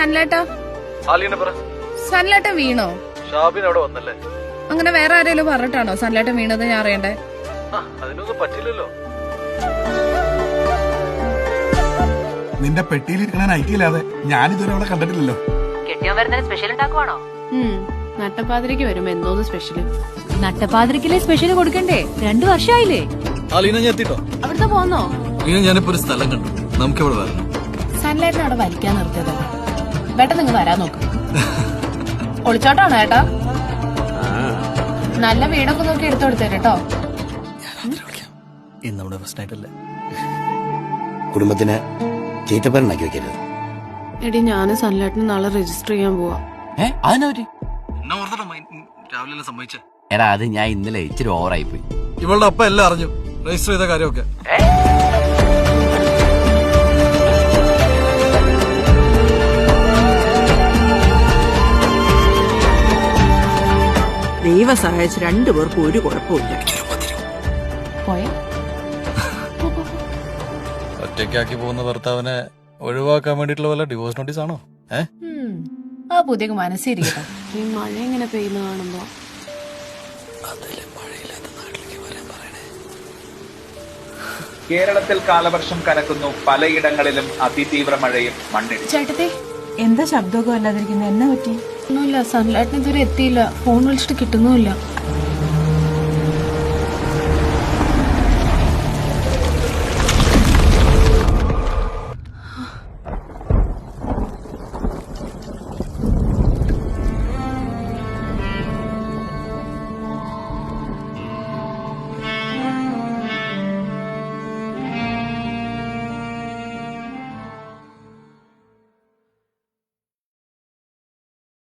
സൺലേട്ടാ സൺലേട്ടൻ വീണോ? അങ്ങനെ വേറെ ആരെങ്കിലും പറഞ്ഞിട്ടാണോ സൺലേട്ടൻ വീണത് ഞാൻ അറിയണ്ടേ? അതിനൊന്നും പറ്റില്ലല്ലോ. നിന്റെ പെട്ടിയിലിരിക്കണ നൈറ്റിയില്ലാതെ ഞാനിതുവരെ അവിടെ കണ്ടിട്ടില്ലല്ലോ. കെട്ടിയാൻ വരുന്നതിന് സ്പെഷ്യൽ ഉണ്ടാക്കുവാണോ? നട്ടപ്പാതിരിക്ക് വരുമ്പോ എന്തോന്ന് സ്പെഷ്യല്? നട്ടപ്പാതിരിക്കലെ സ്പെഷ്യൽ കൊടുക്കണ്ടേ? 2 വർഷമായില്ലേ? അവിടുത്തെ പോന്നോ? ഞാനിപ്പോ ഒരു സ്ഥലം കണ്ടു, നമുക്ക് ഇവിടെ വരണം. സൺലൈറ്റിന് അവിടെ വലിക്കാൻ നിർത്തിയതല്ലേ, പെട്ടെന്ന് നിങ്ങൾ വരാൻ നോക്ക്. ഒളിച്ചോട്ടാണോ ഏട്ടാ? നല്ല വീടൊക്കെ നോക്കി എടുത്തു കൊടുത്തേട്ടോ. ഇന്ന് നമ്മുടെ ഫസ്റ്റ് നൈറ്റ് അല്ലേ? കുടുംബത്തിന് ചീത്തപ്പേരുണ്ടാക്കി വെക്കരുത്. എടി ഞാന് സൺലൈറ്റിന് നാളെ രജിസ്റ്റർ ചെയ്യാൻ പോവാ. അതിനെ രാവിലെ സമ്മതിച്ചേ. എടാ അത് ഞാൻ ഇന്നലെ ഇച്ചിരി ഓവറായി പോയി. ഇവളുടെ അപ്പ എല്ലാം അറിഞ്ഞു, രജിസ്റ്റർ ചെയ്ത കാര്യമൊക്കെ. ദൈവം സഹായിച്ച് 2 പേർക്കും ഒരു കുഴപ്പമില്ല. പോയാ ഒറ്റയ്ക്കാക്കി പോകുന്ന ഭർത്താവിനെ ഒഴിവാക്കാൻ വേണ്ടിട്ടുള്ള വല്ല ഡിവോഴ്സ് നോട്ടീസ് ആണോ? ആ പുതിയ മനസ്സിരിക്കട്ടെ. ഈ മഴ ഇങ്ങനെ പെയ്യുന്ന കാണുമ്പോ കേരളത്തിൽ കാലവർഷം കനക്കുന്നു. പലയിടങ്ങളിലും അതിതീവ്ര മഴയും മണ്ണിടിച്ചിലും. ചേട്ടത്തെ എന്താ ശബ്ദമൊക്കെ വല്ലാതിരിക്കുന്നത്? എന്നാ പറ്റി? ഒന്നുമില്ല, സൺലൈറ്റിന് ഇതുവരെ എത്തിയില്ല. ഫോൺ വിളിച്ചിട്ട് കിട്ടുന്നുമില്ല.